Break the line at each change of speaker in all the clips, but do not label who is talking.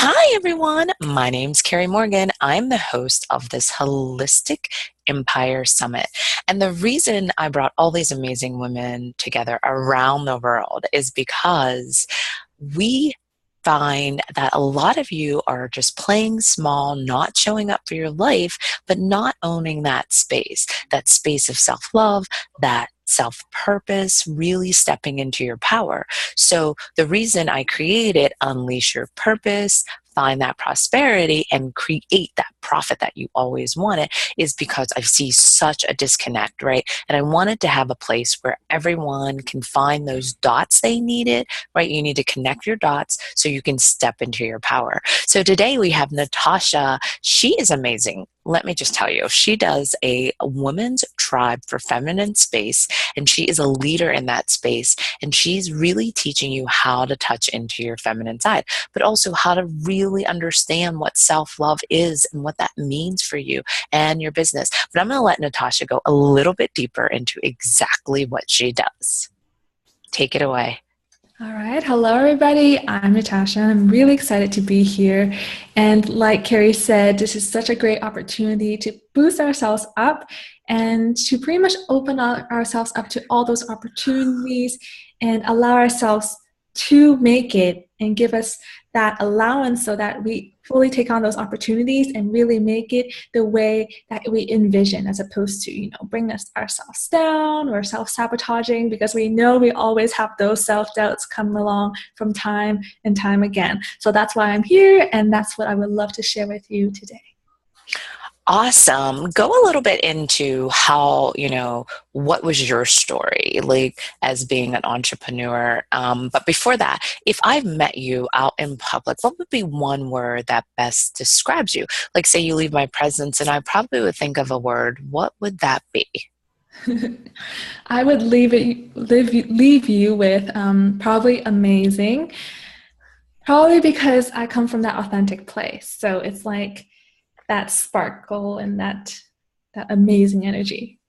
Hi, everyone. My name's Carrie Morgan. I'm the host of this holistic Empire Summit. And the reason I brought all these amazing women together around the world is because we find that a lot of you are just playing small, not showing up for your life, but not owning that space of self-love, that self-purpose, really stepping into your power. So the reason I created Unleash Your Purpose, find that prosperity, and create that profit that you always wanted is because I see such a disconnect, right? And I wanted to have a place where everyone can find those dots they needed, right? You need to connect your dots so you can step into your power. So today we have Natasha. She is amazing. Let me just tell you, she does a women's tribe for feminine space, and she is a leader in that space. And she's really teaching you how to touch into your feminine side, but also how to really understand what self-love is and what that means for you and your business. But I'm going to let Natasha go a little bit deeper into exactly what she does. Take it away.
All right. Hello, everybody. I'm Natasha. I'm really excited to be here. And like Carrie said, this is such a great opportunity to boost ourselves up and to pretty much open ourselves up to all those opportunities and allow ourselves to make it and give us that allowance so that we fully take on those opportunities and really make it the way that we envision, as opposed to, bring ourselves down or self-sabotaging, because we know we always have those self-doubts come along from time and time again. So that's why I'm here, and that's what I would love to share with you today.
Awesome. Go a little bit into how, what was your story like as being an entrepreneur? But before that, if I've met you out in public, what would be one word that best describes you? Like, say you leave my presence and I probably would think of a word. What would that be?
I would leave you with probably amazing. Probably because I come from that authentic place. So it's like that sparkle and that amazing energy.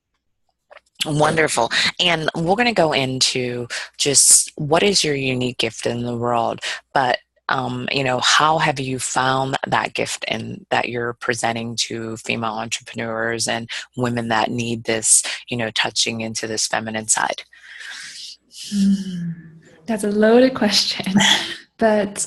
Wonderful. And we're going to go into just what is your unique gift in the world, but how have you found that gift and that you're presenting to female entrepreneurs and women that need this, touching into this feminine side?
That's a loaded question. But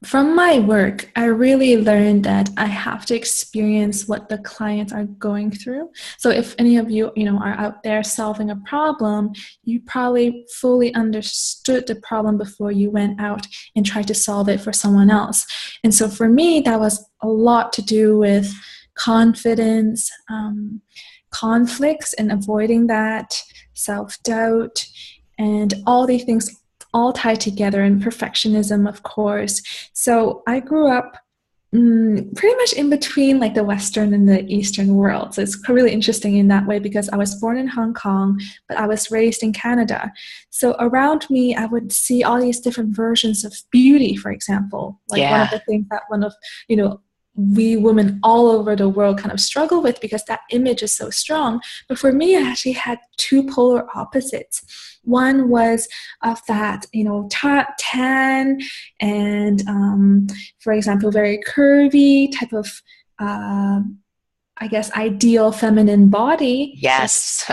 from my work, I really learned that I have to experience what the clients are going through. So if any of you, are out there solving a problem, you probably fully understood the problem before you went out and tried to solve it for someone else. And so for me, that was a lot to do with confidence, conflicts, and avoiding that, self-doubt, and all these things all tied together, and perfectionism, of course. So I grew up pretty much in between like the Western and the Eastern world. So it's really interesting in that way, because I was born in Hong Kong, but I was raised in Canada. So around me, I would see all these different versions of beauty, for example. Like one of the things that we women all over the world kind of struggle with, because that image is so strong. But for me, I actually had two polar opposites. One was of that, tan and, for example, very curvy type of, ideal feminine body.
Yes.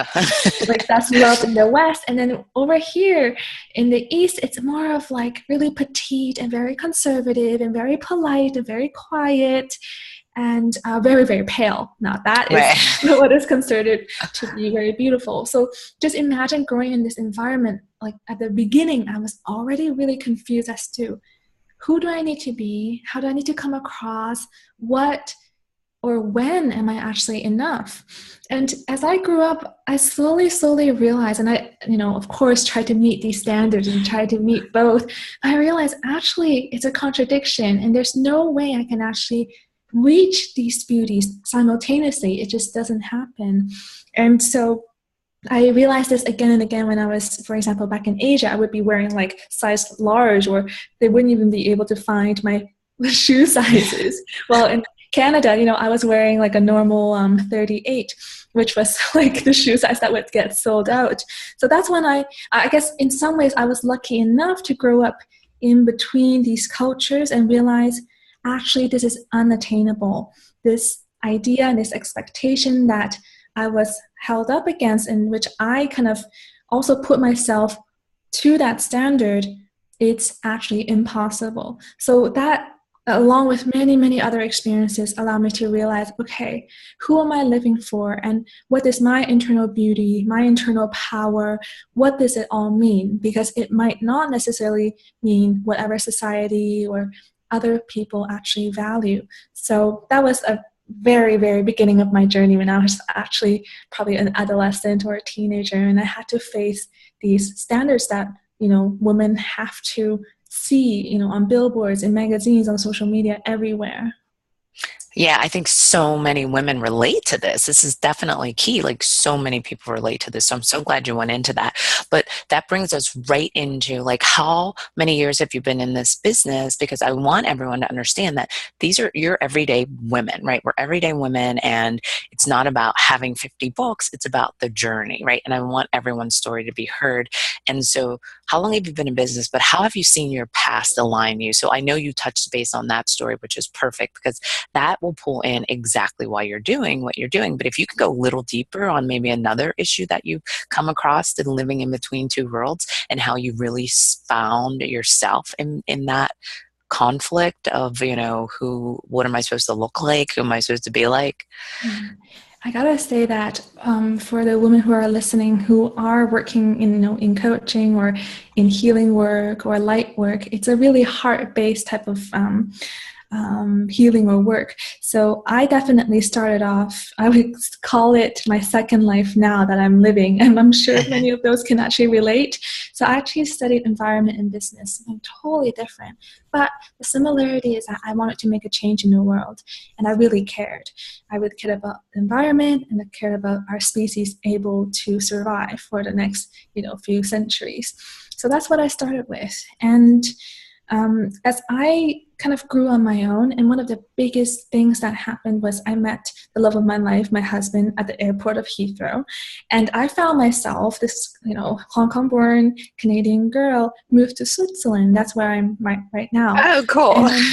That's love in the West. And then over here in the East, it's more of like really petite and very conservative and very polite and very quiet and very, very pale. Now that is what is considered to be very beautiful. So just imagine growing in this environment. Like at the beginning, I was already really confused as to who do I need to be? How do I need to come across? What or when am I actually enough? And as I grew up, I slowly realized, and I, of course, tried to meet these standards and tried to meet both. I realized actually it's a contradiction, and there's no way I can actually reach these beauties simultaneously. It just doesn't happen. And so I realized this again and again when I was, for example, back in Asia. I would be wearing like size large, or they wouldn't even be able to find my shoe sizes. Well, in Canada, I was wearing like a normal 38, which was like the shoe size that would get sold out. So that's when I guess in some ways I was lucky enough to grow up in between these cultures and realize actually this is unattainable. This idea and this expectation that I was held up against, in which I kind of also put myself to that standard, it's actually impossible. So that, along with many, many other experiences, allowed me to realize, okay, who am I living for? And what is my internal beauty, my internal power? What does it all mean? Because it might not necessarily mean whatever society or other people actually value. So that was a very, very beginning of my journey when I was actually probably an adolescent or a teenager, and I had to face these standards that, women have to see, on billboards, in magazines, on social media, everywhere.
Yeah, I think so many women relate to this. This is definitely key. Like, so many people relate to this. So I'm so glad you went into that. But that brings us right into, like, how many years have you been in this business? Because I want everyone to understand that these are your everyday women, right? We're everyday women, and it's not about having 50 books. It's about the journey, right? And I want everyone's story to be heard. And so how long have you been in business, but how have you seen your past align you? So I know you touched base on that story, which is perfect, because that will pull in exactly why you're doing what you're doing. But if you could go a little deeper on maybe another issue that you've come across in living in between two worlds, and how you really found yourself in that conflict of, what am I supposed to look like? Who am I supposed to be like?
Yeah. I gotta say that for the women who are listening, who are working in coaching or in healing work or light work, it's a really heart-based type of healing or work. So I definitely started off, I would call it my second life now that I'm living, and I'm sure many of those can actually relate. So I actually studied environment and business, something totally different. But the similarity is that I wanted to make a change in the world, and I really cared. I would care about the environment, and I cared about our species able to survive for the next, few centuries. So that's what I started with. And as I kind of grew on my own, and one of the biggest things that happened was I met the love of my life, my husband, at the airport of Heathrow. And I found myself, this, Hong Kong-born Canadian girl, moved to Switzerland. That's where I'm right now.
Oh, cool.
And,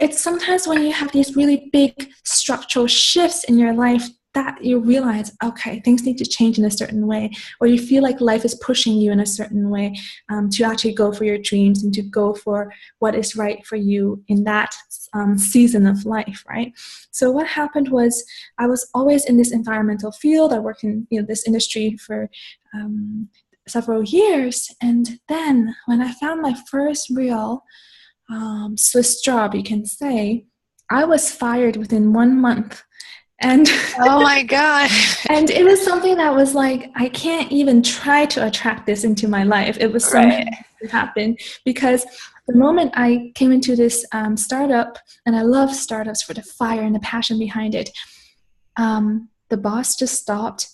it's sometimes when you have these really big structural shifts in your life that you realize, okay, things need to change in a certain way, or you feel like life is pushing you in a certain way to actually go for your dreams and to go for what is right for you in that season of life, right? So what happened was I was always in this environmental field. I worked in this industry for several years. And then when I found my first real Swiss job, you can say, I was fired within 1 month. And
Oh my God.
and it was something that was like, I can't even try to attract this into my life. It was
Right.
something that happened because the moment I came into this startup, and I love startups for the fire and the passion behind it, the boss just stopped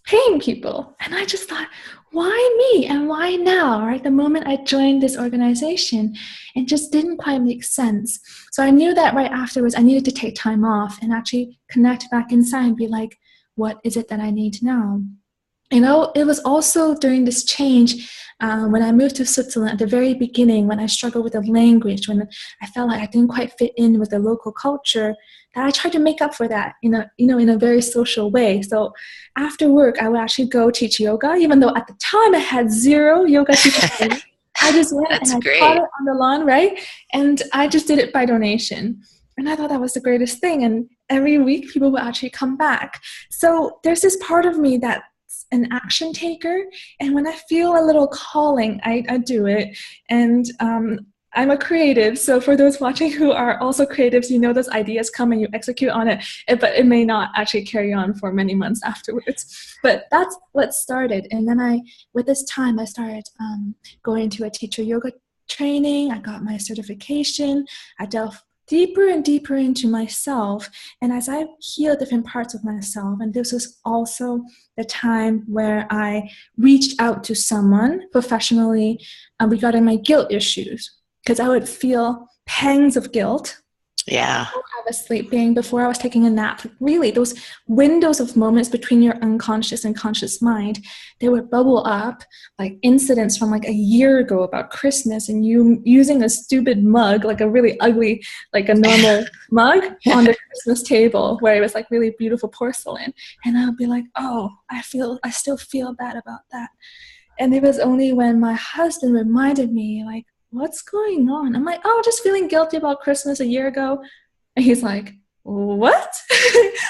paying people. And I just thought, why me and why now, right? The moment I joined this organization, it just didn't quite make sense. So I knew that right afterwards, I needed to take time off and actually connect back inside and be like, what is it that I need now? It was also during this change when I moved to Switzerland at the very beginning, when I struggled with the language, when I felt like I didn't quite fit in with the local culture, that I tried to make up for that in a very social way. So after work, I would actually go teach yoga, even though at the time I had zero yoga teaching training. I just went and
That's
I taught
great.
it on the lawn, right? And I just did it by donation. And I thought that was the greatest thing. And every week people would actually come back. So there's this part of me that's an action taker. And when I feel a little calling, I do it. And I'm a creative. So for those watching who are also creatives, those ideas come and you execute on it, but it may not actually carry on for many months afterwards. But that's what started. And then with this time, I started going to a teacher yoga training. I got my certification. I delved deeper and deeper into myself. And as I healed different parts of myself, and this was also the time where I reached out to someone professionally regarding my guilt issues, because I would feel pangs of guilt
Yeah.
I was sleeping, before I was taking a nap, really those windows of moments between your unconscious and conscious mind, they would bubble up like incidents from like a year ago about Christmas and you using a stupid mug, like a really ugly, like a normal mug on the Christmas table where it was like really beautiful porcelain. And I'll be like, oh, I still feel bad about that. And it was only when my husband reminded me, like, what's going on? I'm like, oh, just feeling guilty about Christmas a year ago. And he's like, what?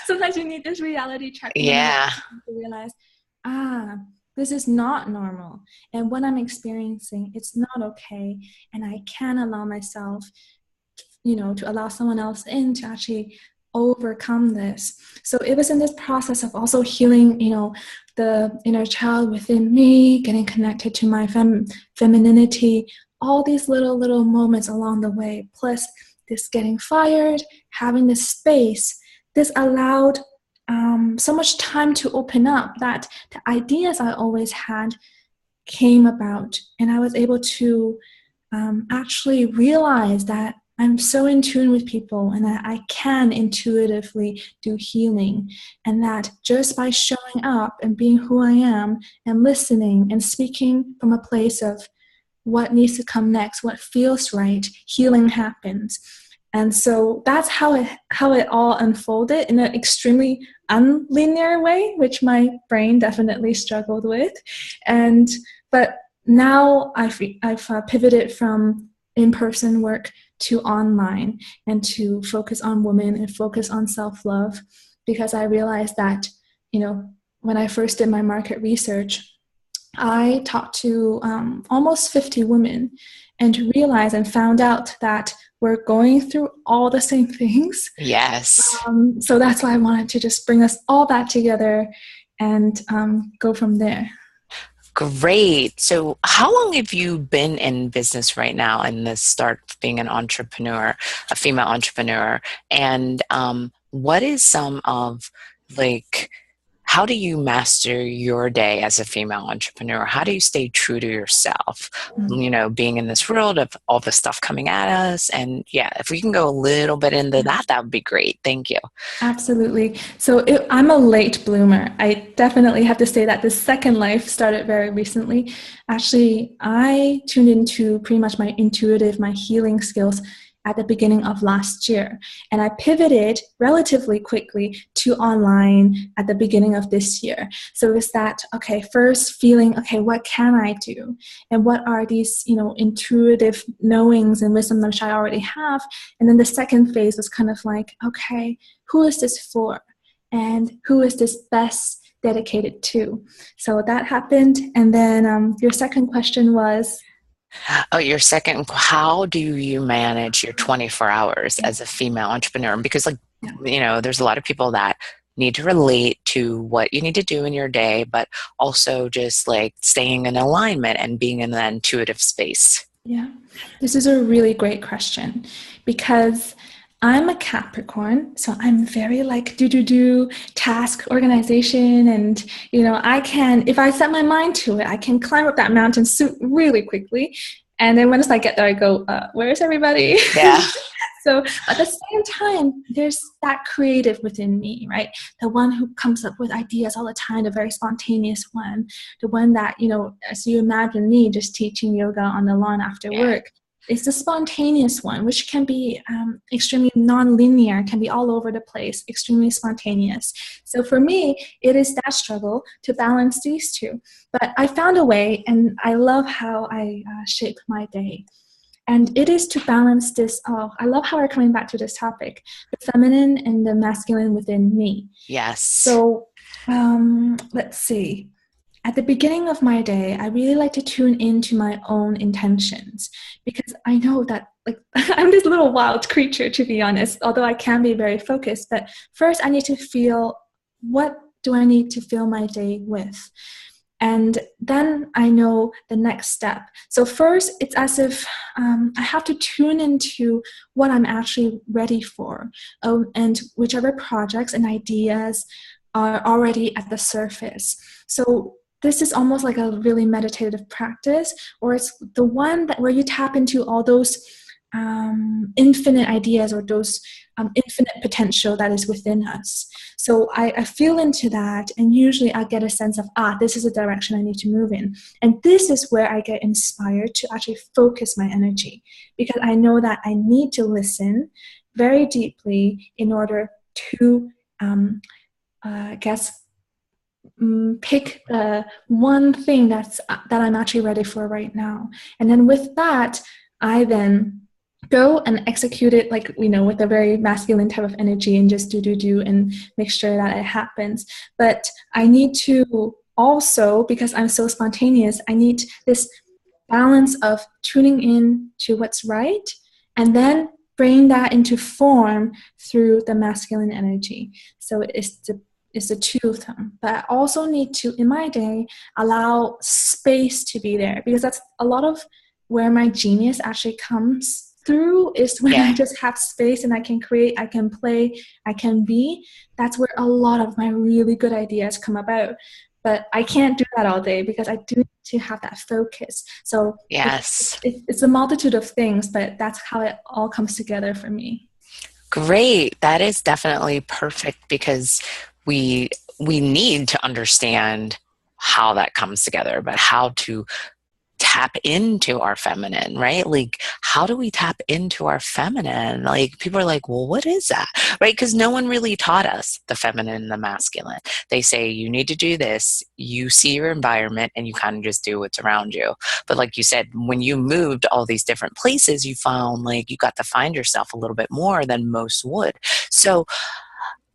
Sometimes you need this reality check moment
Yeah.
to realize, ah, this is not normal. And what I'm experiencing, it's not okay. And I can allow myself, to allow someone else in to actually overcome this. So it was in this process of also healing, the inner child within me, getting connected to my femininity, all these little moments along the way, plus this getting fired, having this space, this allowed so much time to open up that the ideas I always had came about, and I was able to actually realize that I'm so in tune with people and that I can intuitively do healing, and that just by showing up and being who I am and listening and speaking from a place of what needs to come next, what feels right, healing happens. And so that's how it all unfolded in an extremely unlinear way, which my brain definitely struggled with. And but now I've pivoted from in-person work to online and to focus on women and focus on self-love, because I realized that, when I first did my market research, I talked to almost 50 women and realized and found out that we're going through all the same things.
Yes.
So that's why I wanted to just bring us all back together and go from there.
Great. So, how long have you been in business right now in the start of being an entrepreneur, a female entrepreneur? And what is some of like, how do you master your day as a female entrepreneur? How do you stay true to yourself? Being in this world of all the stuff coming at us. And yeah, if we can go a little bit into that, that would be great. Thank you.
Absolutely. So I'm a late bloomer. I definitely have to say that the second life started very recently. Actually, I tuned into pretty much my intuitive, my healing skills at the beginning of last year. And I pivoted relatively quickly to online at the beginning of this year. So it's that, okay, first feeling, okay, what can I do? And what are these, intuitive knowings and wisdom which I already have? And then the second phase was kind of like, okay, who is this for? And who is this best dedicated to? So that happened. And then your second question was?
Oh, your second, how do you manage your 24 hours as a female entrepreneur? Because, like,
Yeah.
there's a lot of people that need to relate to what you need to do in your day, but also just like staying in alignment and being in that intuitive space.
Yeah, this is a really great question, because I'm a Capricorn, so I'm very like do task organization, and if I set my mind to it, I can climb up that mountain really quickly, and then once I get there, I go, "Where's everybody?"
Yeah.
So at the same time, there's that creative within me, right? The one who comes up with ideas all the time, the very spontaneous one, the one that, as you imagine me just teaching yoga on the lawn after
Yeah.
work. It's the spontaneous one, which can be extremely non-linear, can be all over the place, extremely spontaneous. So for me, it is that struggle to balance these two. But I found a way, and I love how I shape my day. And it is to balance this. Oh, I love how we're coming back to this topic, the feminine and the masculine within me.
Yes.
So let's see. At the beginning of my day, I really like to tune into my own intentions, because I know that, like, I'm this little wild creature, to be honest, although I can be very focused. But first, I need to feel, what do I need to fill my day with? And then I know the next step. So first, it's as if I have to tune into what I'm actually ready for, and whichever projects and ideas are already at the surface. So this is almost like a really meditative practice, or it's the one that where you tap into all those infinite ideas or those infinite potential that is within us. So I feel into that, and usually I get a sense of, this is a direction I need to move in. And this is where I get inspired to actually focus my energy, because I know that I need to listen very deeply in order to, I guess, pick the one thing that I'm actually ready for right now. And then with that, I then go and execute it, like, with a very masculine type of energy, and just do and make sure that it happens. But I need to also, because I'm so spontaneous, I need this balance of tuning in to what's right and then bring that into form through the masculine energy. So it's the two of them. But I also need to, in my day, allow space to be there, because that's a lot of where my genius actually comes through, is when I
Yeah.
just have space and I can create, I can play, I can be. That's where a lot of my really good ideas come about. But I can't do that all day, because I do need to have that focus. So
Yes.
it's a multitude of things, but that's how it all comes together for me.
Great. That is definitely perfect because we we need to understand how that comes together, but how to tap into our feminine, right? Like, how do we tap into our feminine? Like, people are like, well, what is that? Right? Because no one really taught us the feminine and the masculine. They say, you need to do this. You see your environment and you kind of just do what's around you. But like you said, when you moved all these different places, you found like you got to find yourself a little bit more than most would. So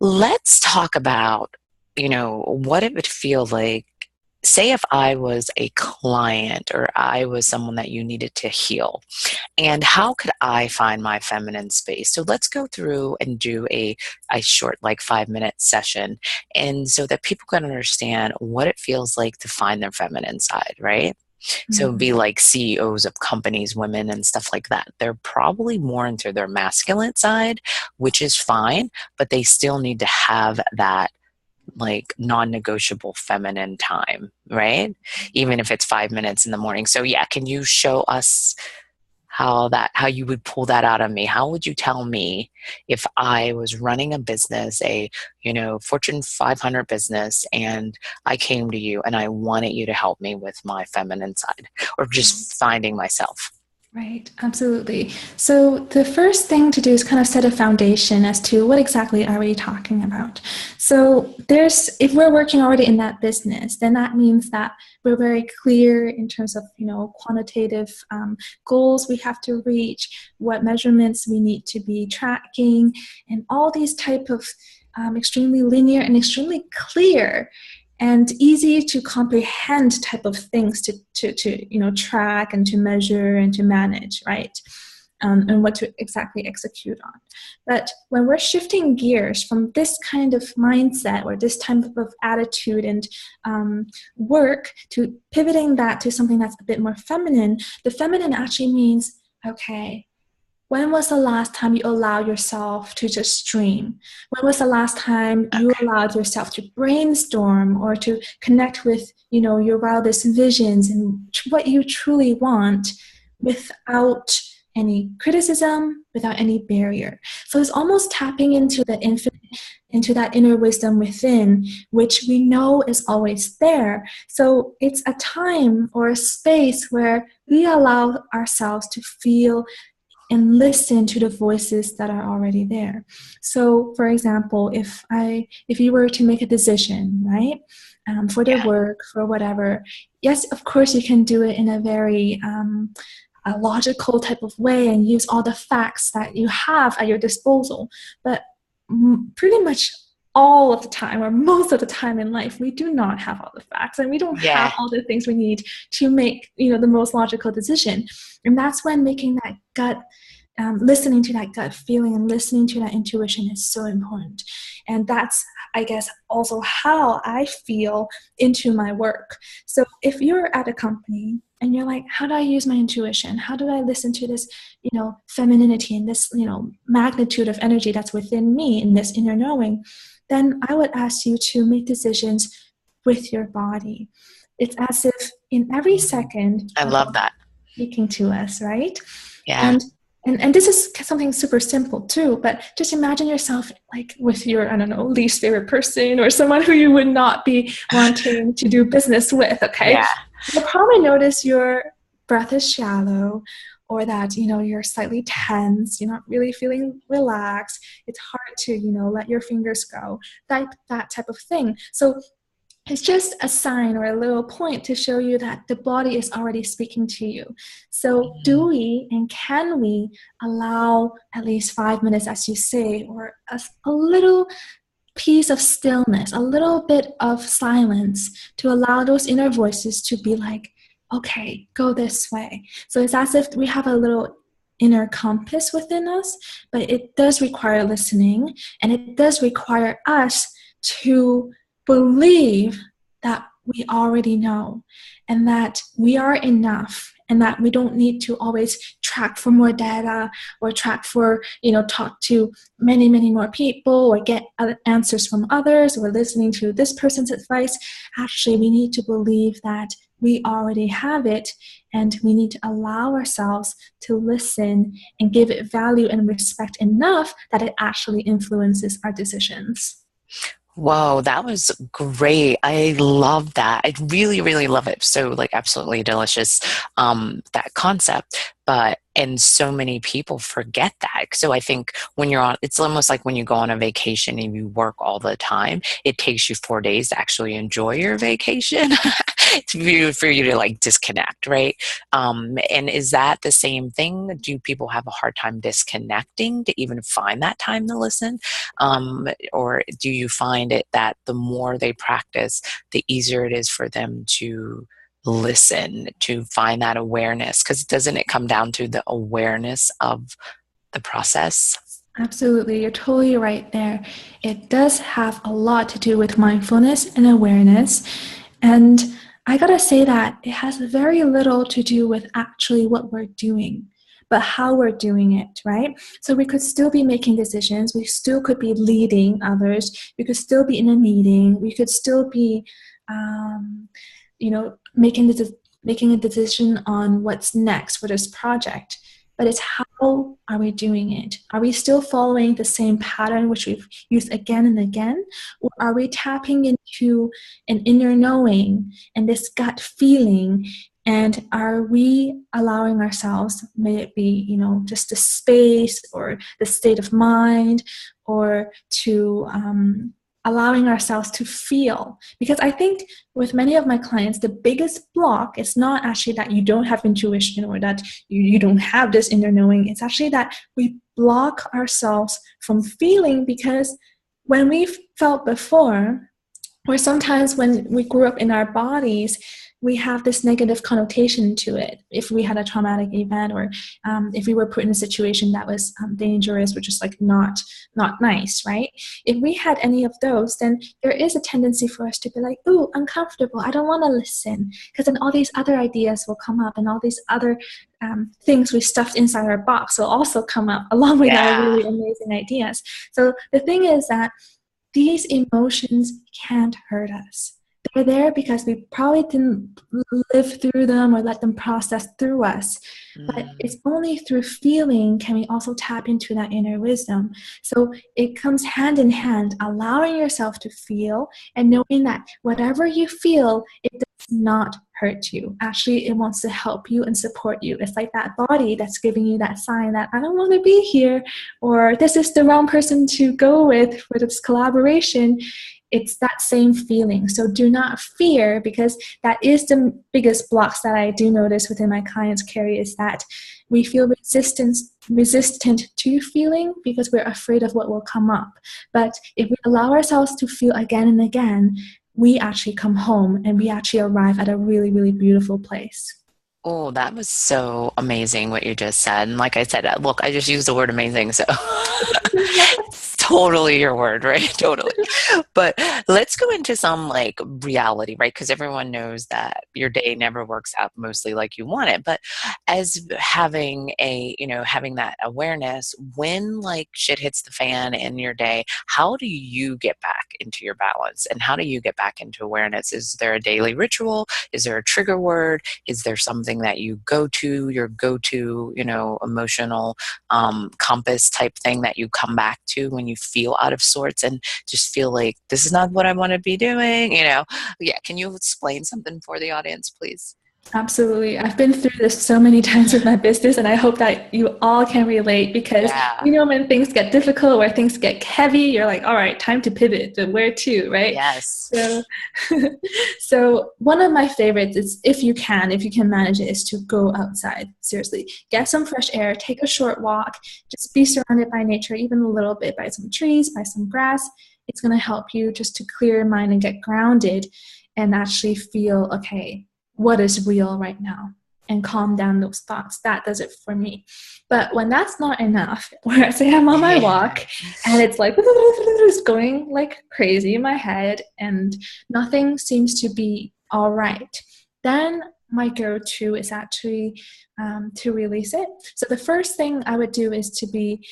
let's talk about, what it would feel like. Say if I was a client or I was someone that you needed to heal, and how could I find my feminine space? So let's go through and do a short, like 5 minute session. And so that people can understand what it feels like to find their feminine side, right? So it'd be
Mhm.
like CEOs of companies, women and stuff like that. They're probably more into their masculine side, which is fine, but they still need to have that like non-negotiable feminine time, right? Even if it's 5 minutes in the morning. So yeah, can you show us how you would pull that out of me? How would you tell me if I was running a business, a Fortune 500 business, and I came to you and I wanted you to help me with my feminine side or just finding myself?
Right, absolutely. So the first thing to do is kind of set a foundation as to what exactly are we talking about. So if we're working already in that business, then that means that we're very clear in terms of, quantitative goals we have to reach, what measurements we need to be tracking, and all these type of extremely linear and extremely clear and easy to comprehend type of things to track and to measure and to manage, right? And what to exactly execute on. But when we're shifting gears from this kind of mindset or this type of attitude and work to pivoting that to something that's a bit more feminine, the feminine actually means, okay, when was the last time you allowed yourself to just dream? When was the last time you
Okay.
allowed yourself to brainstorm or to connect with, your wildest visions and what you truly want without any criticism, without any barrier? So it's almost tapping into the infinite, into that inner wisdom within, which we know is always there. So it's a time or a space where we allow ourselves to feel and listen to the voices that are already there. So, for example, if you were to make a decision, right, for the
Yeah.
work, for whatever, yes, of course, you can do it in a very a logical type of way and use all the facts that you have at your disposal. But pretty much all of the time, or most of the time in life, we do not have all the facts, and we don't have
Yeah.
all the things we need to make, the most logical decision. And that's when making that gut, listening to that gut feeling and listening to that intuition is so important. And that's, I guess, also how I feel into my work. So if you're at a company and you're like, how do I use my intuition? How do I listen to this, femininity and this, magnitude of energy that's within me in this inner knowing? Then I would ask you to make decisions with your body. It's as if in every second
I
our
love
body
that.
is speaking to us, right?
Yeah.
And And this is something super simple too, but just imagine yourself like with your, I don't know, least favorite person or someone who you would not be wanting to do business with, okay?
Yeah.
You'll probably notice your breath is shallow, or that, you're slightly tense, you're not really feeling relaxed. It's hard to, let your fingers go, that type of thing. So it's just a sign or a little point to show you that the body is already speaking to you. So, do we and can we allow at least 5 minutes, as you say, or a little piece of stillness, a little bit of silence to allow those inner voices to be like, okay, go this way. So, it's as if we have a little inner compass within us, but it does require listening, and it does require us to believe that we already know, and that we are enough, and that we don't need to always track for more data, or track for, talk to many, many more people, or get answers from others, or listening to this person's advice. Actually, we need to believe that we already have it, and we need to allow ourselves to listen and give it value and respect enough that it actually influences our decisions.
Whoa, that was great. I love that. I really, really love it. So like absolutely delicious, that concept. And so many people forget that. So I think when you're on, it's almost like when you go on a vacation and you work all the time, it takes you 4 days to actually enjoy your vacation. For you to like disconnect, right? And is that the same thing? Do people have a hard time disconnecting to even find that time to listen? Or do you find it that the more they practice, the easier it is for them to listen, to find that awareness? Because doesn't it come down to the awareness of the process?
Absolutely, you're totally right there. It does have a lot to do with mindfulness and awareness. And I gotta say that it has very little to do with actually what we're doing, but how we're doing it, right? So we could still be making decisions, we still could be leading others, we could still be in a meeting, we could still be, making a decision on what's next for this project. But it's how are we doing it? Are we still following the same pattern which we've used again and again? Or are we tapping into an inner knowing and this gut feeling? And are we allowing ourselves, may it be, just the space or the state of mind, or to allowing ourselves to feel? Because I think with many of my clients, the biggest block is not actually that you don't have intuition, or that you don't have this inner knowing. It's actually that we block ourselves from feeling, because when we've felt before, or sometimes when we grew up in our bodies, we have this negative connotation to it. If we had a traumatic event, or if we were put in a situation that was dangerous, which is like not nice, right? If we had any of those, then there is a tendency for us to be like, ooh, uncomfortable, I don't want to listen, because then all these other ideas will come up, and all these other things we stuffed inside our box will also come up along with our
Yeah.
really amazing ideas. So the thing is that these emotions can't hurt us. They're there because we probably didn't live through them or let them process through us. But
Mm.
it's only through feeling can we also tap into that inner wisdom. So it comes hand in hand, allowing yourself to feel and knowing that whatever you feel, it does not hurt you. Actually, it wants to help you and support you. It's like that body that's giving you that sign that I don't want to be here, or this is the wrong person to go with for this collaboration. It's that same feeling. So do not fear, because that is the biggest blocks that I do notice within my clients, Carrie, is that we feel resistant to feeling because we're afraid of what will come up. But if we allow ourselves to feel again and again, we actually come home and we actually arrive at a really, really beautiful place.
Oh, that was so amazing what you just said. And like I said, look, I just used the word amazing. So it's totally your word, right? Totally. But let's go into some like reality, right? Because everyone knows that your day never works out mostly like you want it. But as having having that awareness, when like shit hits the fan in your day, how do you get back into your balance? And how do you get back into awareness? Is there a daily ritual? Is there a trigger word? Is there something that you go to, your go-to, emotional compass type thing that you come back to when you feel out of sorts and just feel like this is not what I want to be doing? Yeah. Can you explain something for the audience, please?
Absolutely. I've been through this so many times with my business, and I hope that you all can relate because,
Yeah.
when things get difficult, where things get heavy, you're like, all right, time to pivot, but where to, right?
Yes.
So, so one of my favorites is if you can manage it, is to go outside. Seriously, get some fresh air, take a short walk, just be surrounded by nature, even a little bit by some trees, by some grass. It's going to help you just to clear your mind and get grounded and actually feel, okay, what is real right now, and calm down those thoughts. That does it for me. But when that's not enough, where I say I'm on my
Yeah.
walk and it's like it's going like crazy in my head and nothing seems to be all right, then my go-to is actually to release it. So the first thing I would do is to be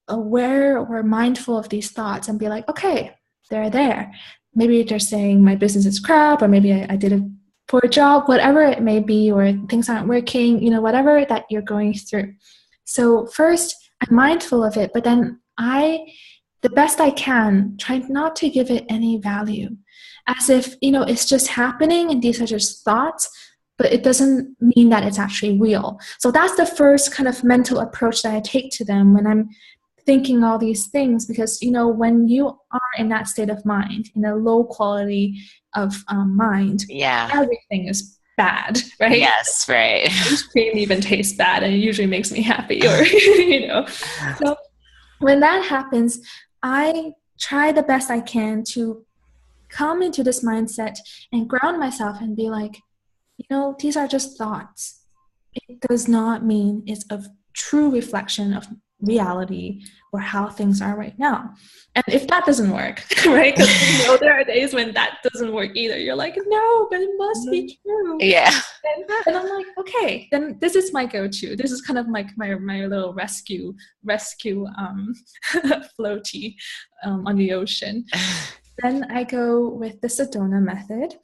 aware or mindful of these thoughts and be like, okay, they're there. Maybe they're saying my business is crap, or maybe I did a poor job, whatever it may be, or things aren't working, whatever that you're going through. So first, I'm mindful of it, but then the best I can, try not to give it any value, as if, it's just happening and these are just thoughts, but it doesn't mean that it's actually real. So that's the first kind of mental approach that I take to them when I'm thinking all these things, because when you are in that state of mind, in a low quality of mind,
Yeah.
everything is bad, right?
Yes, right.
Ice cream even tastes bad and it usually makes me happy, or so when that happens, I try the best I can to come into this mindset and ground myself and be like, these are just thoughts. It does not mean it's a true reflection of reality or how things are right now. And if that doesn't work, right? Because there are days when that doesn't work either. You're like, no, but it must be true.
Yeah.
And I'm like, okay, then this is my go-to. This is kind of like my little rescue floaty on the ocean. Then I go with the Sedona method,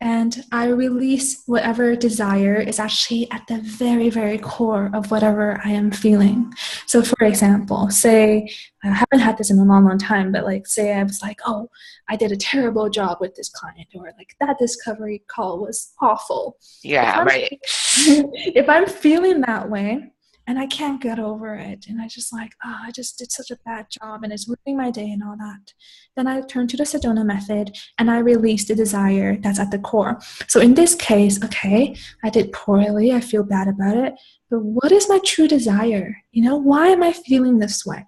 and I release whatever desire is actually at the very, very core of whatever I am feeling. So for example, say, I haven't had this in a long, long time, but like say I was like, oh, I did a terrible job with this client, or like that discovery call was awful.
Yeah, right.
If I'm feeling that way, and I can't get over it, and I just like, oh, I just did such a bad job and it's ruining my day and all that, then I turn to the Sedona method and I release the desire that's at the core. So in this case, okay, I did poorly, I feel bad about it, but what is my true desire? Why am I feeling this way?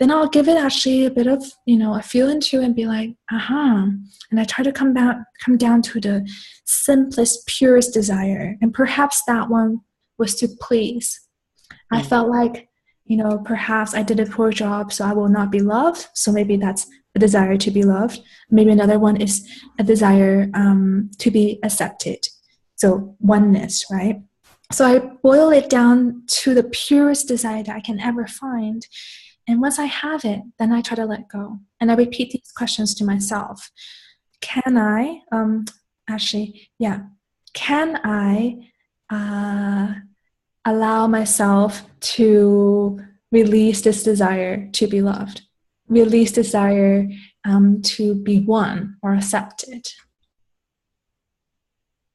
Then I'll give it actually a bit of, a feel into and be like, and I try to come down to the simplest, purest desire, and perhaps that one was to please. I felt like, perhaps I did a poor job, so I will not be loved. So maybe that's a desire to be loved. Maybe another one is a desire to be accepted. So oneness, right? So I boil it down to the purest desire that I can ever find. And once I have it, then I try to let go. And I repeat these questions to myself. Can I, can I, allow myself to release this desire to be loved, release desire to be one or accepted.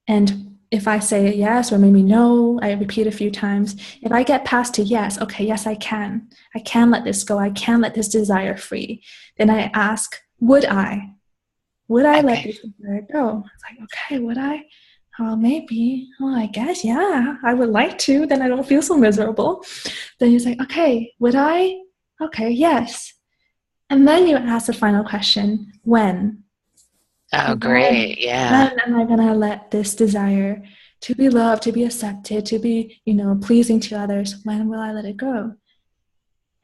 And if I say yes or maybe no, I repeat a few times. If I get past to yes, okay, yes, I can let this go. I can let this desire free. Then I ask, would I let
Okay.
this desire go? It's like, okay, would I? Oh, maybe. Well, I guess, yeah, I would like to. Then I don't feel so miserable. Then you say, okay, would I? Okay, yes. And then you ask the final question, when?
Oh, great.
When?
Yeah.
When am I going to let this desire to be loved, to be accepted, to be, pleasing to others, when will I let it go?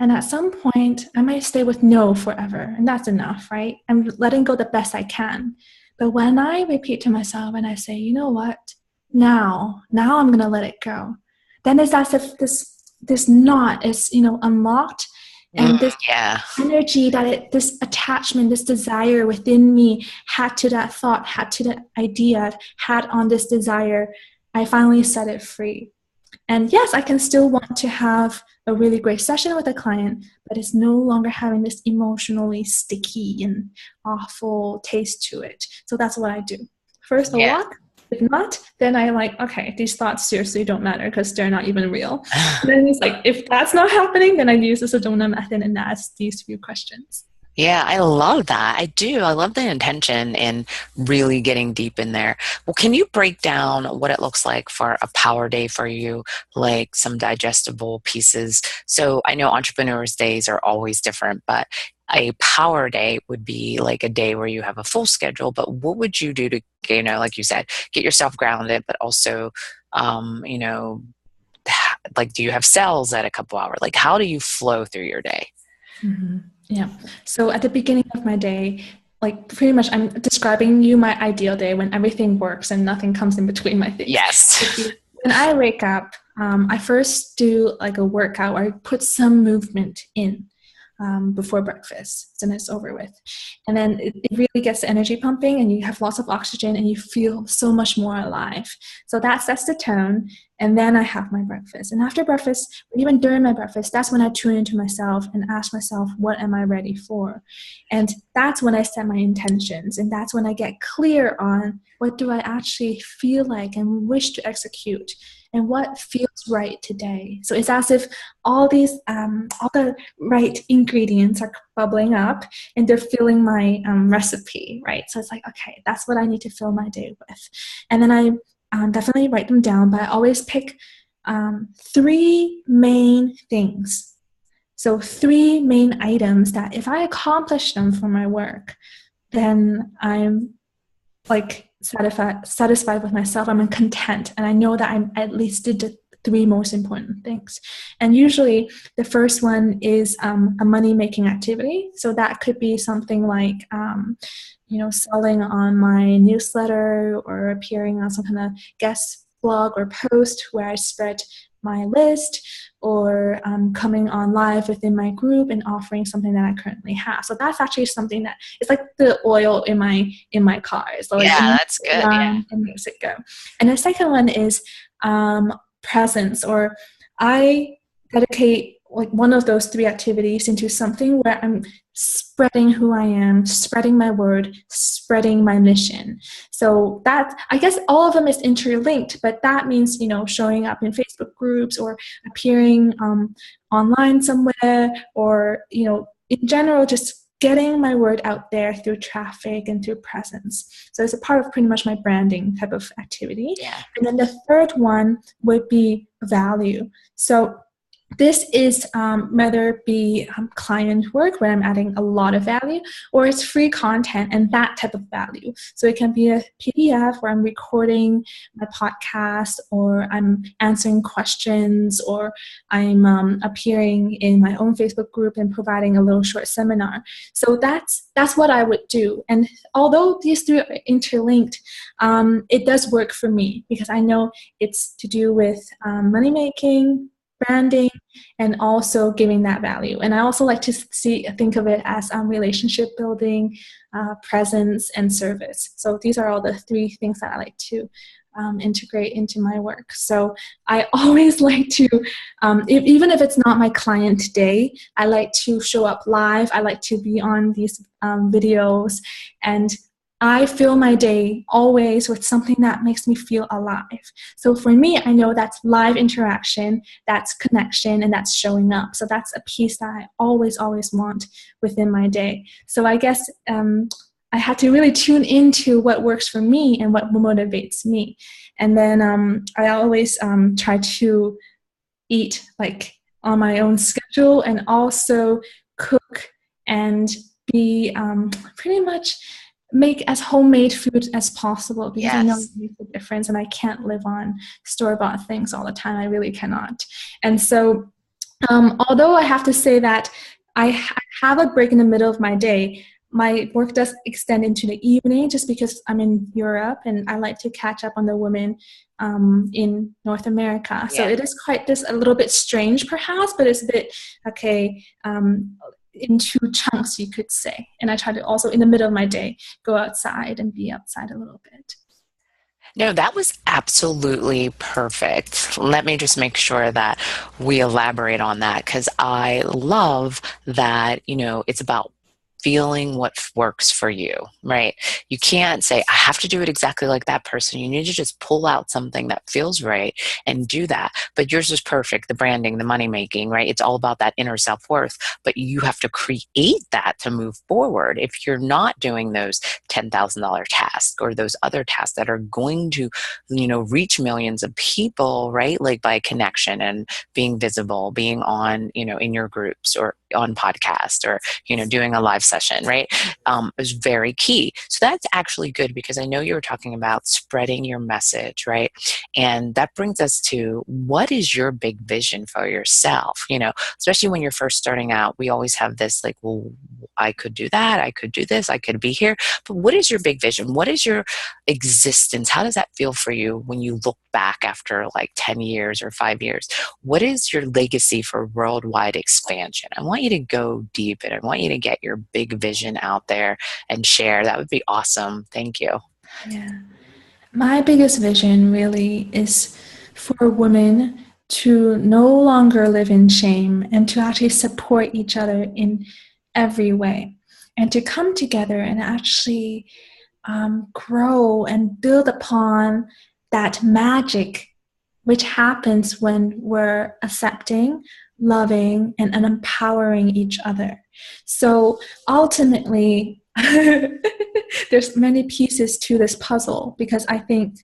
And at some point, I might stay with no forever, and that's enough, right? I'm letting go the best I can. But when I repeat to myself and I say, you know what, now I'm gonna let it go, then it's as if this knot is, unlocked, and this
Yeah.
energy this attachment, this desire within me had to that thought, had to that idea, had on this desire, I finally set it free. And yes, I can still want to have a really great session with a client, but it's no longer having this emotionally sticky and awful taste to it. So that's what I do. First, a
Yeah.
walk. If not, then I like, okay, these thoughts seriously don't matter because they're not even real. And then it's like, if that's not happening, then I use the Sedona method and ask these few questions.
Yeah, I love that. I do. I love the intention in really getting deep in there. Well, can you break down what it looks like for a power day for you, like some digestible pieces? So I know entrepreneurs' days are always different, but a power day would be like a day where you have a full schedule. But what would you do to, like you said, get yourself grounded, but also, um, you know, like, do you have cells at a couple hours? Like, how do you flow through your day?
Mm-hmm. Yeah. So at the beginning of my day, like pretty much I'm describing you my ideal day when everything works and nothing comes in between my things.
Yes.
When I wake up, I first do like a workout where I put some movement in before breakfast, then it's over with. And then it really gets the energy pumping and you have lots of oxygen and you feel so much more alive. So that sets the tone. And then I have my breakfast. And after breakfast, or even during my breakfast, that's when I tune into myself and ask myself, what am I ready for? And that's when I set my intentions. And that's when I get clear on what do I actually feel like and wish to execute and what feels right today. So it's as if all the right ingredients are bubbling up and they're filling my recipe, right? So it's like, okay, that's what I need to fill my day with. And then I definitely write them down, but I always pick three main things. So three main items that if I accomplish them for my work, then I'm like satisfied with myself. I'm content, and I know that I at least did the three most important things. And usually, the first one is a money-making activity. So that could be something like, selling on my newsletter or appearing on some kind of guest blog or post where I spread my list, or coming on live within my group and offering something that I currently have. So that's actually something that it's like the oil in my car. So like it
Yeah,
makes
that's
it
good. Yeah.
run and makes it go. And the second one is presence, or I dedicate like one of those three activities into something where I'm spreading who I am, spreading my word, spreading my mission. So that, I guess all of them is interlinked, but that means, showing up in Facebook groups or appearing online somewhere, or, in general, just getting my word out there through traffic and through presence. So it's a part of pretty much my branding type of activity.
Yeah.
And then the third one would be value. So this is whether it be client work where I'm adding a lot of value, or it's free content and that type of value. So it can be a PDF where I'm recording my podcast, or I'm answering questions, or I'm appearing in my own Facebook group and providing a little short seminar. So that's what I would do. And although these three are interlinked, it does work for me because I know it's to do with money making, branding, and also giving that value. And I also like to think of it as relationship building, presence, and service. So these are all the three things that I like to integrate into my work. So I always like to, even if it's not my client day, I like to show up live. I like to be on these videos, and I fill my day always with something that makes me feel alive. So for me, I know that's live interaction, that's connection, and that's showing up. So that's a piece that I always, always want within my day. So I guess I had to really tune into what works for me and what motivates me. And then I always try to eat like on my own schedule, and also cook and be pretty much make as homemade food as possible, because I know it
Yes.
makes a difference, and I can't live on store-bought things all the time. I really cannot. And so Although I have to say that I have a break in the middle of my day. My work does extend into the evening just because I'm in Europe and I like to catch up on the women in North America. So
Yeah.
it is quite just a little bit strange perhaps, but it's a bit, okay, in two chunks, you could say. And I try to also, in the middle of my day, go outside and be outside a little bit.
No, that was absolutely perfect. Let me just make sure that we elaborate on that because I love that, it's about feeling what works for you, right? You can't say, I have to do it exactly like that person. You need to just pull out something that feels right and do that. But yours is perfect, the branding, the money making, right? It's all about that inner self worth, but you have to create that to move forward. If you're not doing those $10,000 tasks or those other tasks that are going to, reach millions of people, right? Like by connection and being visible, being on, in your groups or on podcast or, doing a live session, right? Is very key. So that's actually good because I know you were talking about spreading your message, right? And that brings us to what is your big vision for yourself? Especially when you're first starting out, we always have this like, well, I could do that. I could do this. I could be here. But what is your big vision? What is your existence? How does that feel for you when you look back after like 10 years or 5 years? What is your legacy for worldwide expansion? I want you to go deep and I want you to get your big vision out there and share. That would be awesome. Thank you.
Yeah. My biggest vision really is for women to no longer live in shame and to actually support each other in every way and to come together and actually grow and build upon that magic which happens when we're accepting, loving, and empowering each other. So ultimately, there's many pieces to this puzzle because I think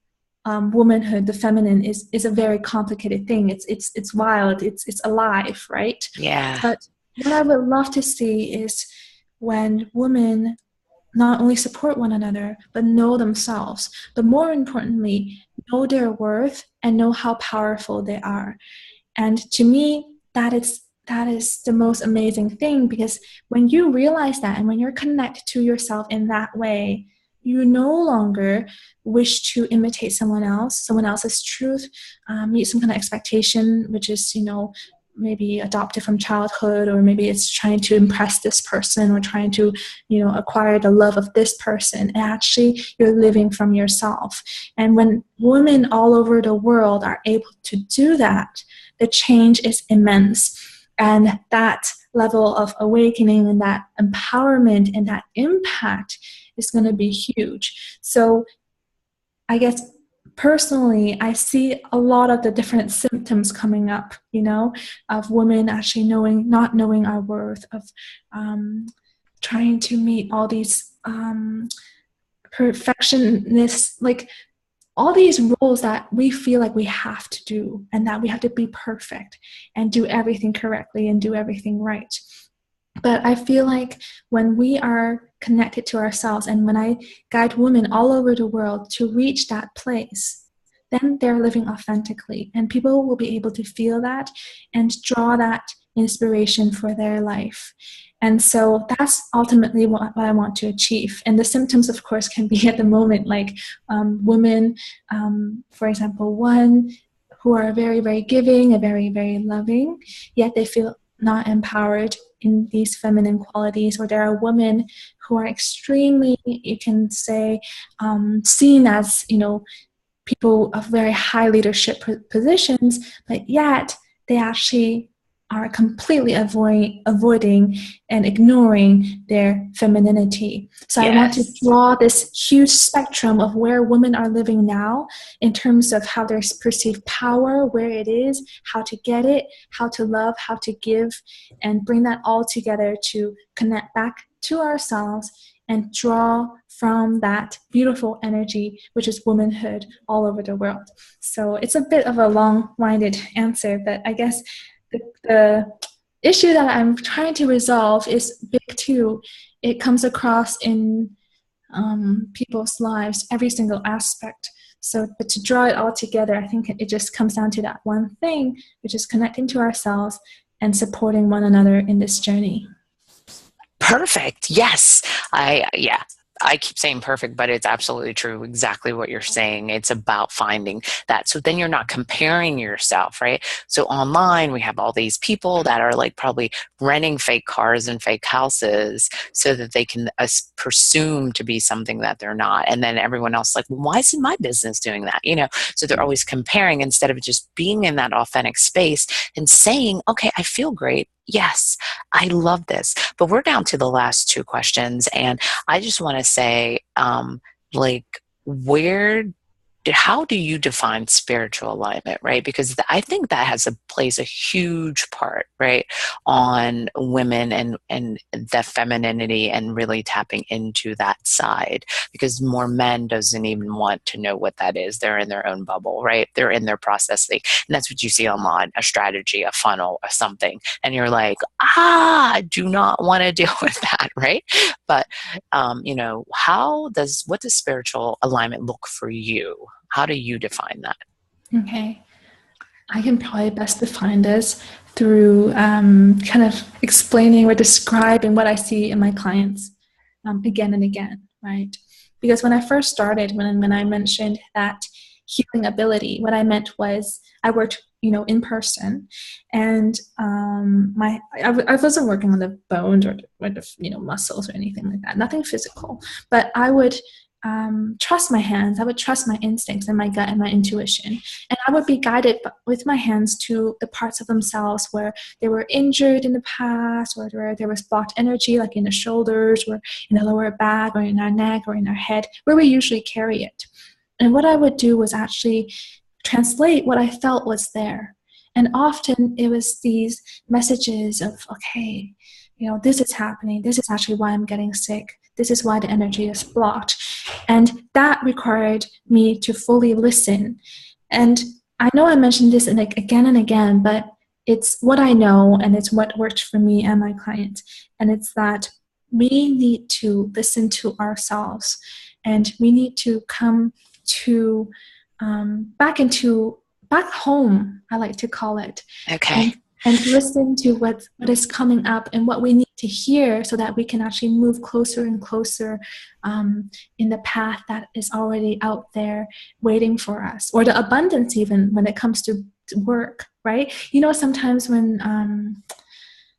womanhood, the feminine, is a very complicated thing. It's wild. It's alive, right?
Yeah.
But what I would love to see is when women not only support one another, but know themselves, but more importantly, know their worth and know how powerful they are. And to me, that is the most amazing thing because when you realize that and when you're connected to yourself in that way, you no longer wish to imitate someone else's truth, meet some kind of expectation, which is, maybe adopted from childhood, or maybe it's trying to impress this person or trying to, acquire the love of this person. And actually, you're living from yourself. And when women all over the world are able to do that, the change is immense. And that level of awakening and that empowerment and that impact is going to be huge. So I guess personally, I see a lot of the different symptoms coming up, of women actually not knowing our worth, of trying to meet all these perfectionists, like all these roles that we feel like we have to do and that we have to be perfect and do everything correctly and do everything right. But I feel like when we are connected to ourselves and when I guide women all over the world to reach that place, then they're living authentically and people will be able to feel that and draw that inspiration for their life. And so that's ultimately what I want to achieve. And the symptoms, of course, can be at the moment like women, for example, one who are very, very giving and very, very loving, yet they feel not empowered in these feminine qualities, or there are women who are extremely, you can say, seen as, people of very high leadership positions, but yet they actually are completely avoiding and ignoring their femininity. So I want to
Yes.
draw this huge spectrum of where women are living now in terms of how they perceive power, where it is, how to get it, how to love, how to give, and bring that all together to connect back to ourselves and draw from that beautiful energy, which is womanhood all over the world. So it's a bit of a long-winded answer, but I guess the issue that I'm trying to resolve is big too. It comes across in people's lives, every single aspect. So, but to draw it all together, I think it just comes down to that one thing, which is connecting to ourselves and supporting one another in this journey.
Perfect. Yes. Yeah. I keep saying perfect, but it's absolutely true. Exactly what you're saying. It's about finding that. So then you're not comparing yourself, right? So online, we have all these people that are like probably renting fake cars and fake houses so that they can presume to be something that they're not. And then everyone else, like, well, why isn't my business doing that? So they're always comparing instead of just being in that authentic space and saying, okay, I feel great. Yes, I love this. But we're down to the last two questions. And I just want to say, like, where how do you define spiritual alignment, right? Because I think that plays a huge part, right, on women and the femininity and really tapping into that side. Because more men doesn't even want to know what that is. They're in their own bubble, right? They're in their processing, and that's what you see online: a strategy, a funnel, or something, and you're like, I do not want to deal with that, right? But what does spiritual alignment look for you? How do you define that?
Okay. I can probably best define this through kind of explaining or describing what I see in my clients again and again, right? Because when I first started, when I mentioned that healing ability, what I meant was I worked, in person, and I wasn't working on the bones or the muscles or anything like that, nothing physical, but I would trust my hands. I would trust my instincts and my gut and my intuition. And I would be guided with my hands to the parts of themselves where they were injured in the past, or where there was blocked energy, like in the shoulders or in the lower back or in our neck or in our head, where we usually carry it. And what I would do was actually translate what I felt was there. And often it was these messages of, okay, this is happening. This is actually why I'm getting sick. This is why the energy is blocked. And that required me to fully listen. And I know I mentioned this again and again, but it's what I know and it's what worked for me and my clients. And it's that we need to listen to ourselves, and we need to come to back home, I like to call it,
Okay.
and listen to what is coming up and what we need to hear so that we can actually move closer and closer in the path that is already out there waiting for us, or the abundance, even when it comes to work, right? Sometimes when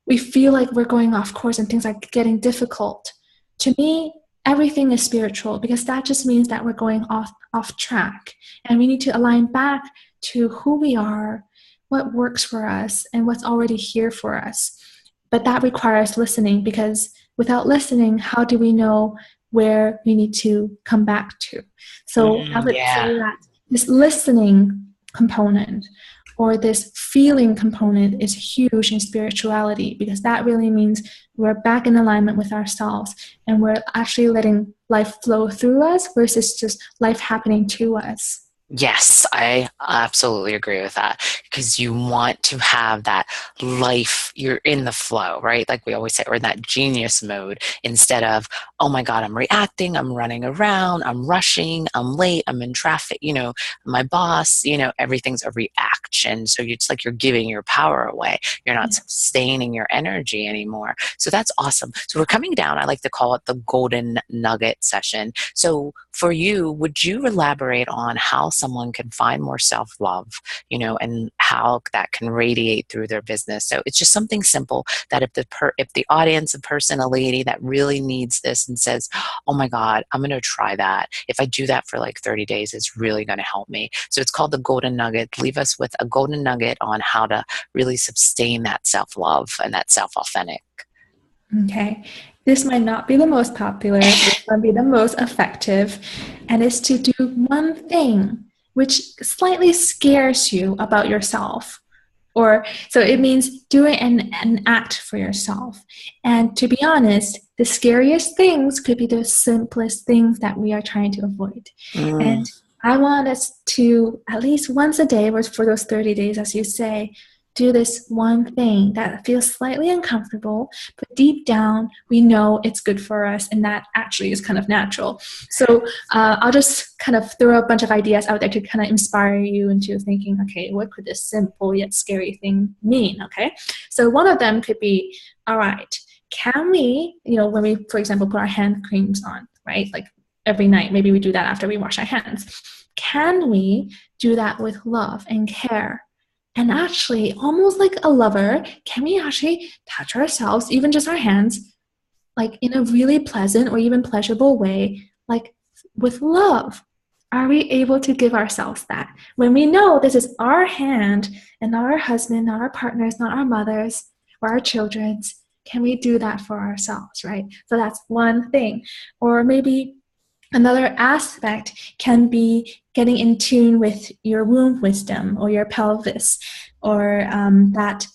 we feel like we're going off course and things are getting difficult, to me, everything is spiritual, because that just means that we're going off track, and we need to align back to who we are, what works for us, and what's already here for us. But that requires listening, because without listening, how do we know where we need to come back to? So I would say
Yeah.
that this listening component, or this feeling component, is huge in spirituality, because that really means we're back in alignment with ourselves, and we're actually letting life flow through us versus just life happening to us.
Yes, I absolutely agree with that, because you want to have that life, you're in the flow, right? Like we always say, or in that genius mode, instead of, oh my God, I'm reacting, I'm running around, I'm rushing, I'm late, I'm in traffic, my boss, everything's a reaction. So it's like you're giving your power away. You're not sustaining your energy anymore. So that's awesome. So we're coming down, I like to call it the golden nugget session. So for you, would you elaborate on how someone can find more self-love, and how that can radiate through their business? So it's just something simple that if the audience, a person, a lady that really needs this and says, oh my God, I'm going to try that. If I do that for like 30 days, it's really going to help me. So it's called the golden nugget. Leave us with a golden nugget on how to really sustain that self-love and that self-authentic.
Okay, this might not be the most popular, but it's going to be the most effective, and it's to do one thing which slightly scares you about yourself. Or so it means doing an act for yourself. And to be honest, the scariest things could be the simplest things that we are trying to avoid.
Mm,
And I want us to, at least once a day, or for those 30 days, as you say, do this one thing that feels slightly uncomfortable, but deep down, we know it's good for us, and that actually is kind of natural. So I'll just kind of throw a bunch of ideas out there to kind of inspire you into thinking, okay, what could this simple yet scary thing mean? Okay. So one of them could be, all right, can we, when we, for example, put our hand creams on, right? Like every night, maybe we do that after we wash our hands. Can we do that with love and care? And actually, almost like a lover, can we actually touch ourselves, even just our hands, like in a really pleasant or even pleasurable way, like with love? Are we able to give ourselves that? When we know this is our hand and not our husband, not our partners, not our mothers or our children's, can we do that for ourselves, right? So that's one thing. Or maybe another aspect can be getting in tune with your womb wisdom or your pelvis, or that,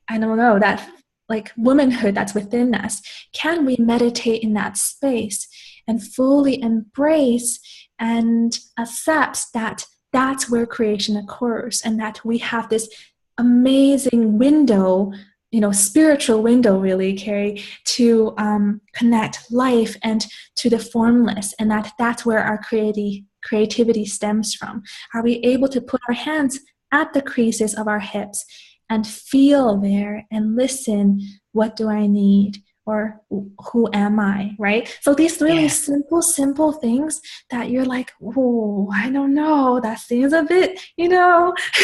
I don't know, that like womanhood that's within us. Can we meditate in that space and fully embrace and accept that that's where creation occurs, and that we have this amazing window, spiritual window, really, Carrie, to connect life and to the formless, and that's where our creativity stems from. Are we able to put our hands at the creases of our hips and feel there and listen, what do I need? Or who am I, right? So these really
Yeah.
simple things that you're like, oh, I don't know, that seems a bit,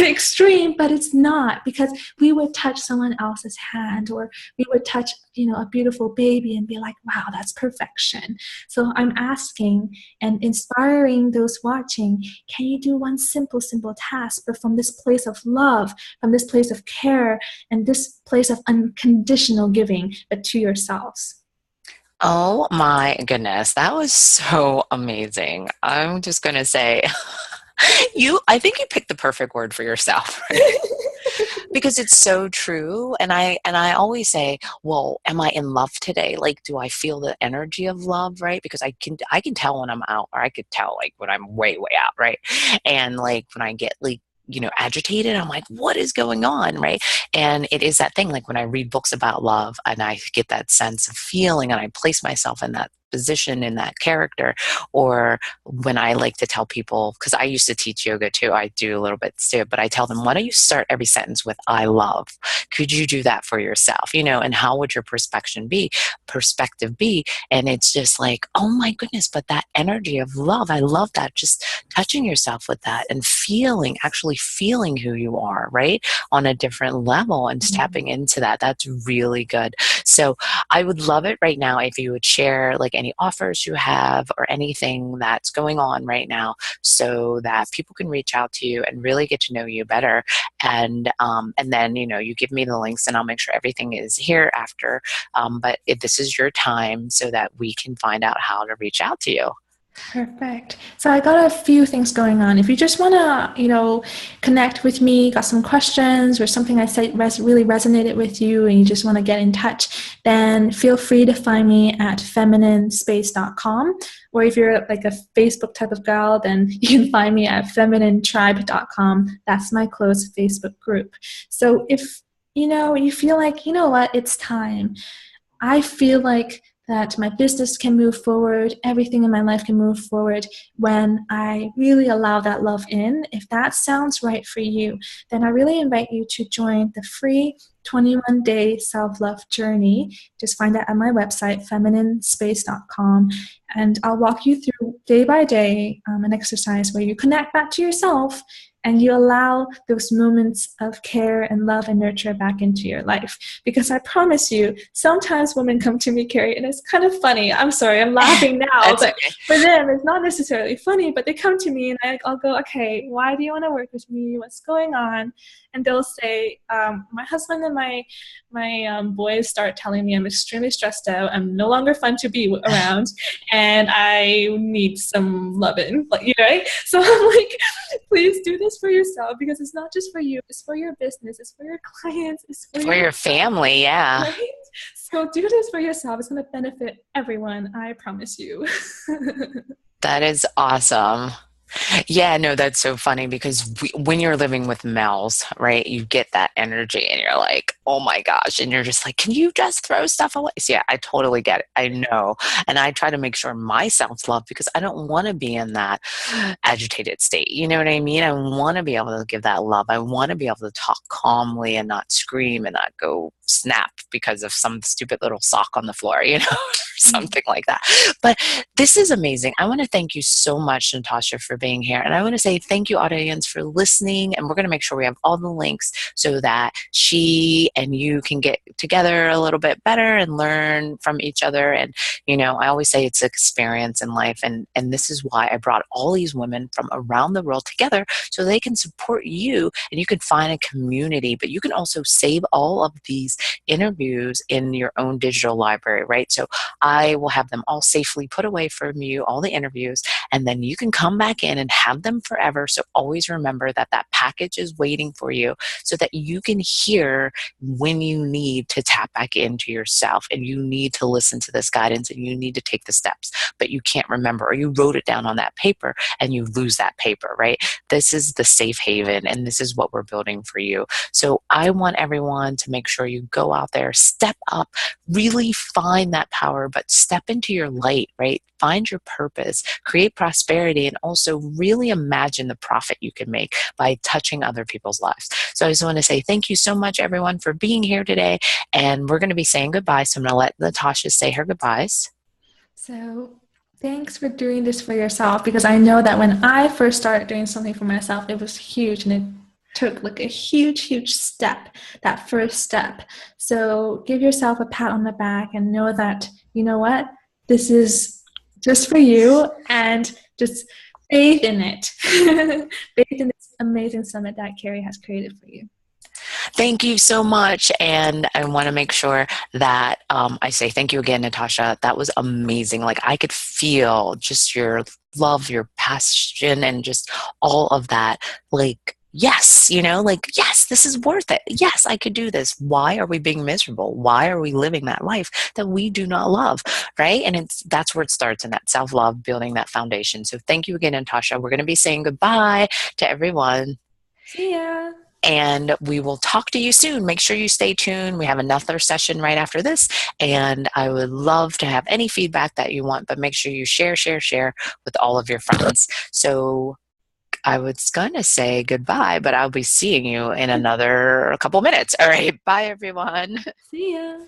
extreme, but it's not, because we would touch someone else's hand, or we would touch, a beautiful baby and be like, wow, that's perfection. So I'm asking and inspiring those watching, can you do one simple task, but from this place of love, from this place of care, and this place of unconditional giving, but to yourselves?
Oh my goodness, that was so amazing. I'm just going to say, I think you picked the perfect word for yourself, right? Because it's so true. And I always say, well, am I in love today? Like, do I feel the energy of love, right? Because I can tell when I'm out, or I could tell like when I'm way out, right? And like when I get like, agitated, I'm like, what is going on, right? And it is that thing, like when I read books about love and I get that sense of feeling and I place myself in that position, in that character. Or when I like to tell people, because I used to teach yoga too, I do a little bit too, but I tell them, why don't you start every sentence with I love? Could you do that for yourself? And how would your perspective be? And it's just like, oh my goodness, but that energy of love, I love that. Just touching yourself with that and actually feeling who you are, right? On a different level, and tapping into that. That's really good. So I would love it right now if you would share like any offers you have or anything that's going on right now, so that people can reach out to you and really get to know you better. And then you give me the links, and I'll make sure everything is here after. But if this is your time, so that we can find out how to reach out to you.
Perfect. So I got a few things going on. If you just want to, connect with me, got some questions or something I said really resonated with you, and you just want to get in touch, then feel free to find me at femininespace.com. Or if you're like a Facebook type of gal, then you can find me at femininetribe.com. That's my closed Facebook group. So if, you feel like, what, it's time. I feel like that my business can move forward, everything in my life can move forward when I really allow that love in. If that sounds right for you, then I really invite you to join the free 21-day self-love journey. Just find that at my website, femininespace.com, and I'll walk you through day by day an exercise where you connect back to yourself and you allow those moments of care and love and nurture back into your life. Because I promise you, sometimes women come to me, Carrie, and it's kind of funny. I'm sorry, I'm laughing now,
That's
but
okay.
for them, it's not necessarily funny, but they come to me and I'll go, okay, why do you want to work with me? What's going on? And they'll say, my husband and my boys start telling me I'm extremely stressed out. I'm no longer fun to be around, and I need some loving, right? So I'm like, please do this for yourself, because it's not just for you, it's for your business, it's for your clients, it's for
For
your
your family, yeah.
right? So do this for yourself. It's going to benefit everyone, I promise you.
That is awesome. Yeah, no, that's so funny because when you're living with males, right, you get that energy and you're like, oh my gosh. And you're just like, can you just throw stuff away? So, yeah, I totally get it. I know. And I try to make sure my self love because I don't want to be in that agitated state. You know what I mean? I want to be able to give that love. I want to be able to talk calmly and not scream and not go snap because of some stupid little sock on the floor, or something like that. But this is amazing. I want to thank you so much, Natasha, for being here. And I want to say thank you, audience, for listening. And we're going to make sure we have all the links so that she and you can get together a little bit better and learn from each other. And, I always say it's an experience in life. And this is why I brought all these women from around the world together so they can support you and you can find a community. But you can also save all of these interviews in your own digital library, right? So I will have them all safely put away from you, all the interviews, and then you can come back in and have them forever. So always remember that that package is waiting for you so that you can hear when you need to tap back into yourself and you need to listen to this guidance and you need to take the steps, but you can't remember or you wrote it down on that paper and you lose that paper, right? This is the safe haven and this is what we're building for you. So I want everyone to make sure you go out there, step up, really find that power, but step into your light, right? Find your purpose, create prosperity, and also really imagine the profit you can make by touching other people's lives. So I just want to say thank you so much, everyone, for being here today. And we're going to be saying goodbye. So I'm going to let Natasha say her goodbyes.
So, thanks for doing this for yourself because I know that when I first started doing something for myself, it was huge and it took like a huge, huge step, that first step. So, give yourself a pat on the back and know that, you know what, this is just for you and just faith in it. Faith in this amazing summit that Carrie has created for you.
Thank you so much. And I want to make sure that I say thank you again, Natasha. That was amazing. Like I could feel just your love, your passion, and just all of that. Like, yes, like, yes, this is worth it. Yes, I could do this. Why are we being miserable? Why are we living that life that we do not love? Right. And that's where it starts in that self love, building that foundation. So thank you again, Natasha. We're going to be saying goodbye to everyone.
See ya.
And we will talk to you soon. Make sure you stay tuned. We have another session right after this. And I would love to have any feedback that you want, but make sure you share, share, share with all of your friends. So I was going to say goodbye, but I'll be seeing you in another couple minutes. All right. Bye, everyone.
See ya.